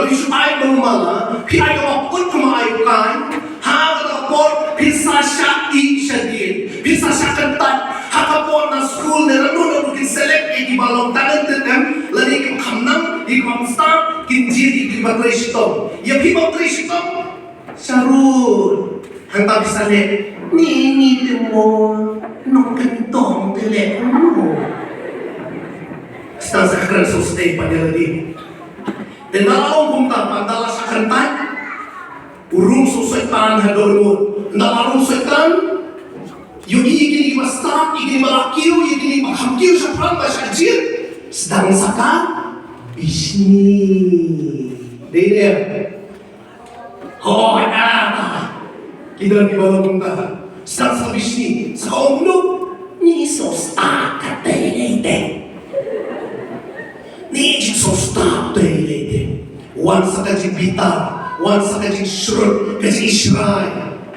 Tapi supaya berumala, pihak yang pun kemaikan, hagapon Bha Sha i Bha Sha kentat, hagapon na school na nanonood kin select di balong tangan tetem, lani kin kamnam di kamsta kin jiri di batrishtom. Ya pi batrishtom, sarun. Hanta bisa le, ni demo nong kentong tele. Stang sakran sustain pada lagi. Dan malam kumta pandala sakantan urung susetan hadormut nalarung setan yudi igini basta igini malakiu igini mahamkiu syafran basyajir sedang saka bisni dede oh ada kita di bawah kumta sedang sa bisni sa omno ni sosta katete ni sosta katete wan sa kajing bita wan sa kajing shrut kajing ishray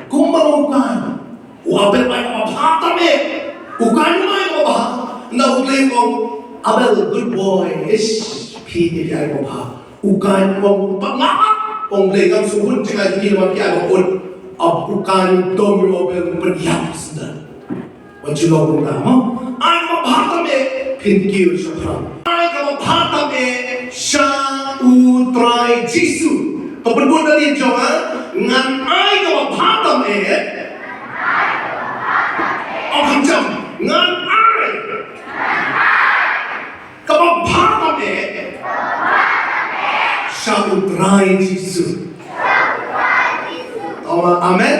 kung malukan wabel may mabhata me ukan may mabhata na uglay mo abel good boy ish piti ay mabhata ukan mo pangapat kung blay kang suhun tsaka hindi naman kaya mapun ukan dom yung abel berdiam senda wajulong na mo ay mabhata me pinkiyo siya from ay mabhata me siya utray jisu Pagpagod na rin siya nga, ngan ay kawapatam ang kamsam, ngan ay kawapatam siya utray Jisu. Tama, amen?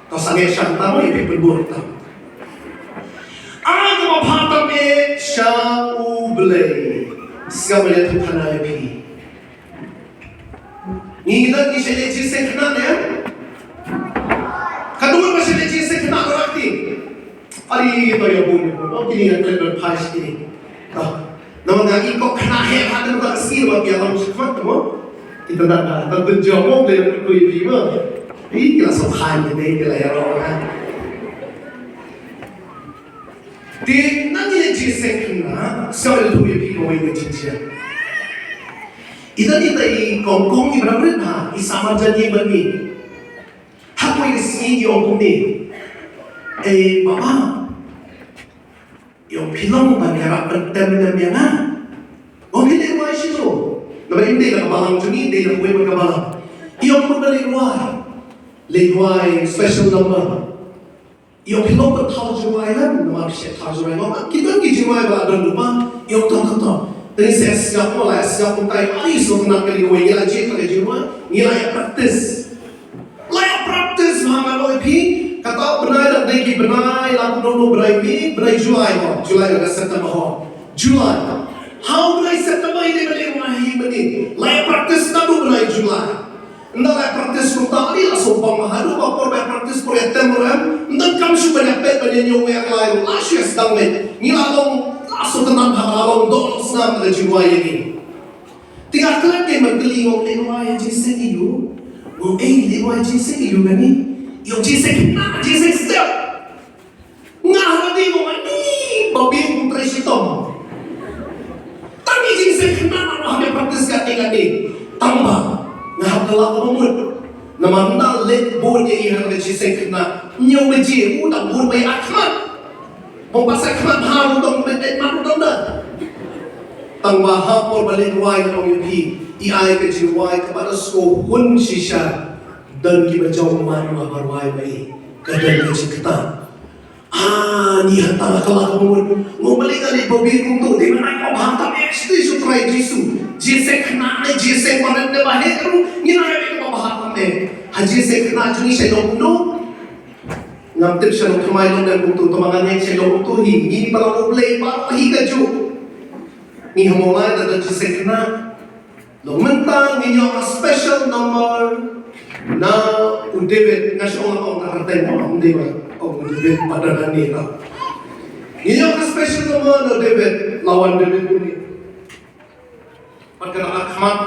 Tapos ang siyang tamo, ipipagod na. Ay kawapatam siya Blei. Siya mali ito kanayapi. Ingat ni saya jisek kena ya. Kadang masih ada jisek kena berarti. Ari itu ya boleh. Oh kini yang terlalu pas ini. Nama lagi kok kena he ada juga sih bagi orang semua tu. Kita dah terjauh dari kuih viva. Ini kita sokan ini kita ya orang. Di nanti jisek kena saya tu ya viva ini jisek. Ida i kongkong ni berapa na isama jadi bagi. Hapo isi yung ni. Bapa. Yung pilong bagara pentem na. O hindi mo siya to. Naman hindi nakabalang juni, hindi na buhay magkabalang. Yung liway special number. Yung pilong pa tao juway lang, naman siya tao juway mo. Kita ngi juway ba doon lupa? Yung to. Tadi saya siap mulai, siap untai hari nak kali gue ngira cek pada jiwa, ngira ya praktis. Layak praktis mama lo ipi, kata benai dan deki benai, lalu dulu berai Julai ho, Julai ada September ho, Julai. How benai September ini beli wahi beli, layak praktis nadu benai Julai. Nda layak praktis kunta ali langsung pamaharu, apa layak praktis proyek temuran, nda kamu sudah dapat banyak nyawa yang lain, langsung sedang le, ngira long Aso tenang halalong dong senang ke jiwa ini. Tinggal kelak yang berkelingong lewat jisek itu, lewat jisek itu kan ni, yung jisek na jisek step, ngah lagi kau ni, babi pun tersitom. Tapi jisek na hamil praktis kan ni, tambah ngah kelak umur, nama nda let board yang ihang jisek na, nyaw beji, udah board bayi akmat. Pasal kemat haru dong bedet maru dong dah. Tang bahapor balik wai dong yupi, iai kejiwai kepada sko hun sisa dan kita jauh maru wai bayi kadang kecikta. Ni hantar kelak umur balik kali bobi kuntu di mana kau hantar ekstri sutrai jisu. Jisek kena jisek mana de bahaya tu ni nak yang kau hantar haji jisek kena juni saya dong Namtip siya nung kumailong ng buto, tumanganyan siya nung buto, hindi palang Blei, parang mahigadyo. Ni humulay na doon siya na, lumantang ninyo ang special number na udibit, nga siya ang nakartay mo, hindi ba? O udibit, padanan nito. Ninyo ang special number na udibit, lawan udibit ko niyo. Pagka nakakamat,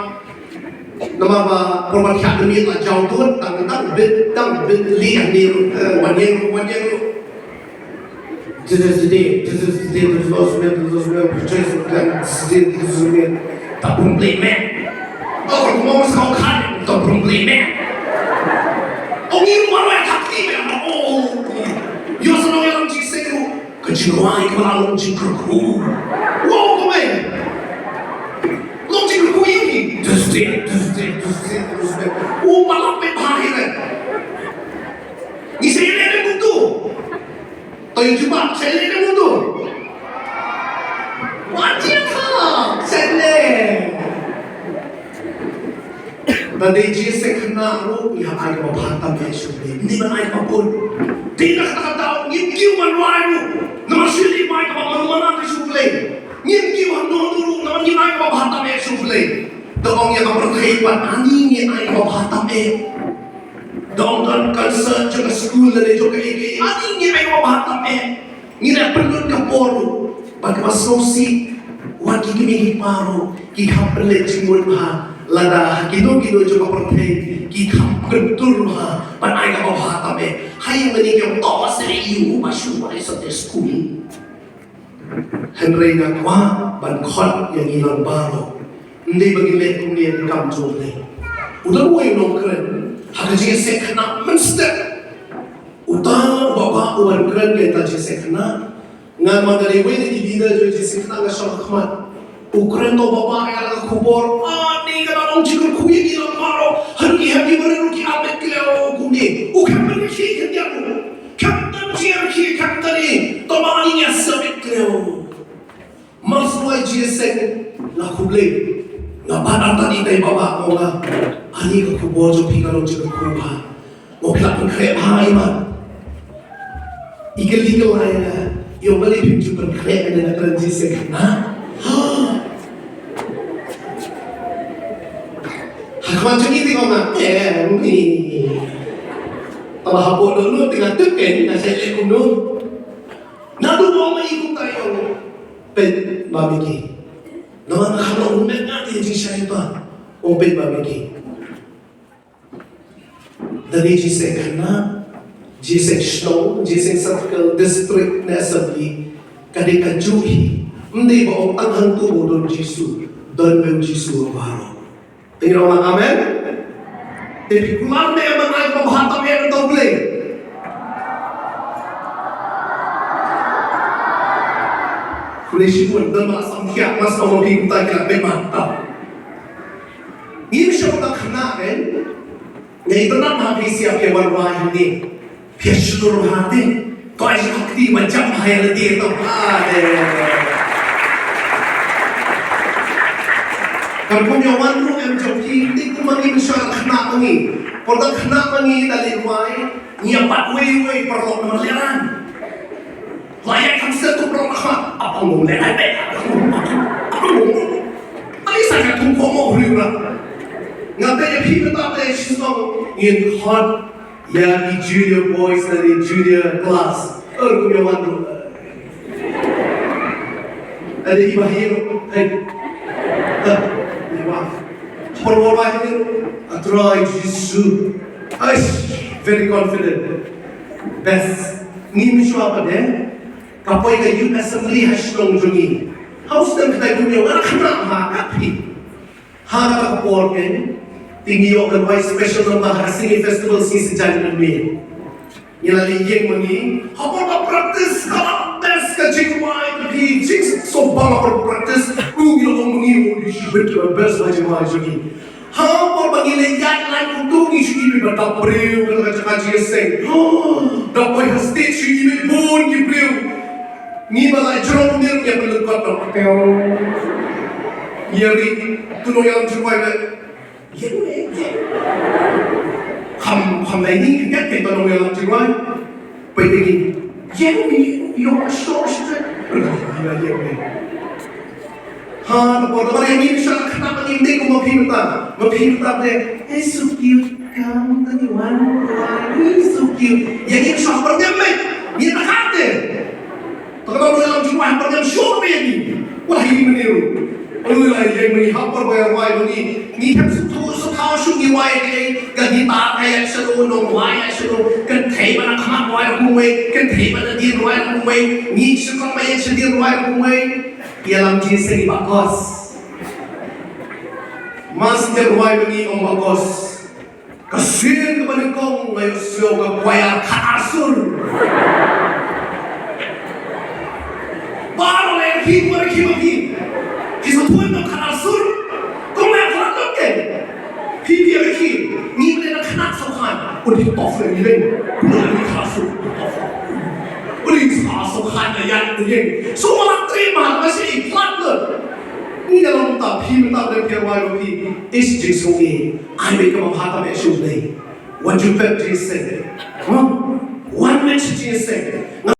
nama ba format academy la jauh tu tang bit liang ni one year this is the first man purchase plan tak pun play man Kalau mau sekali tak problem. Ông yêu mà nói thật đi mẹ mà yêu sao nói làm gì sẽ đâu cái chuyện ngoài cái mà làm gì cực khổ wow có mày làm gì cực khổ yêu gì just mà làm bên hai này你谁来的工作对就吧谁来的工作我接他谁嘞Tadi jisek kena ro ya ai ko bhatam ya shubli ni ban ai ko pun tina kata tahu ngin kiu man wai ru nama shili mai ko man mana ka shubli ngin kiu han no ru nama ni ai ko bhatam ya shubli dong ya ko Pyrthei ban ani ni ai ko bhatam e dong dan concern jo school le jo ke ani ni ai ko bhatam e ni na perlu ka poru bag masosi wa ki mi paro ki khaple chimul ha lada kido jo ka Pyrthei ki Kham Kynthur ha ban ai ka bhatam e hai mani ke to se yu ma shu ai so te school Hynrei na kwa ban khot yang ilang baro ndai bagi le kum ni kam jo le udah wo no kren ha ji se khna monster udah baba uan kren ke ta ji se khna ngan ma dari we ni vida jo ji se khna ga shal khmat Ukraine to baba ya khubor ni ka nong chikul khuyi ki lang maro har ki happy baru ki amet kleo kumni u kham ni shi ke dia ko kham tan chi ar ki kham tani to ma ni ya sabit kleo mas wai ji sen la khuble na ba tani dai baba ko ga ani ka khubor jo phi ka nong chikul khu ba mo khla kan khe bhai ma illegal ai na yo bali phi chu kan khe na kan ji sen na Macam ini kau nak ni. Kalau habo dulu dengan teken, nak saya lekung dulu. Nadu mau mai ikut tayo. Pet babiki. Nama nak kalau umat nanti jadi siapa? Pet babiki. Dari jisek kana, jisek snow, jisek circle district na assembly, kadika juhi. Hindi ba ang tanghang tubo doon Jisu, doon ba Jisu ang baro? Tingnan orang amen. Tapi kulang dia mengenai pembahatam yang itu Blei. Kulisi pun dalam sampai mas orang kita kira bermantap. Ini siapa tak kena kan? Yang itu nak habis siapa yang berwahyu ni? Biar seluruh hati. Kau asyik aktif macam hayal dia tu. Kalau punya wanru yang joki, itu mangi besar kena mangi. Kalau kena mangi dari luar, nyiapat wei perlu meliran. Layak kan satu perlu apa ngomong lerai apa ngomong. Ani saya tunggu mau beriulah. Ngapain ya people tak ada sesuatu in hot ya di junior boys dari junior class. Punya wanru. Ada ibu hero, Perwala ini, try Jisu. Very confident. Best. Ni misal apa deh? Kapoy ka youth assembly hashtong jungi. House dan kita punya orang kena hakapi. Haka kapor kan? Tinggi orang vice special nama Singing Festival si sejalan ni. Yang lagi yang mani, apa praktis kalau tes kecingwai tapi cing so bala praktis. Yang mani orang shibet best macam jungi. Apa bagi lejat lain untuk isi ini bertak beriu kalau kaji eseng. Dapat hasti isi ini pun beriu. Ni malah jerong dia yang berlekat tak. Yari tu yang cuai le. Kham ini kan kita yang cuai. Pergi. Yari yang source. Kalau orang ini misalnya kenapa ini kau mau pintar deh, so cute, kamu tadi wanita, so cute. Yang ini soal perjalanan, dia tak ada. Kalau orang yang cuma perjalanan shopping ini, wah ini meniru. Orang yang melihat perbayar wajib ini kan tahu sungai wajib ganti tak kayak seluruh nong wajib seluruh kan teba nak kamat wajib kumai, kan teba nak dia wajib kumai, ni sekarang banyak sedia wajib kumai. Ialah jiseng bakos. Mas terway bagi ang bagos. Kasin ka manikong ngayon siyo ka kwaya kaasur. Baro na yung hit mo na kimagin. Kisatuan ng kaasur. Kung may akalat ka. Hindi ang hit. Hindi mo na nakanak sa kan. Ulit tof na nilin. Kung na yung kaasur. Ulit sa kan na yan nilin. So mga trima na siya iklat na. Ini dalam tak, him tak ada firman bagi is jisung I make a part of issue day. What you bet Jesus said, one message Jesus said.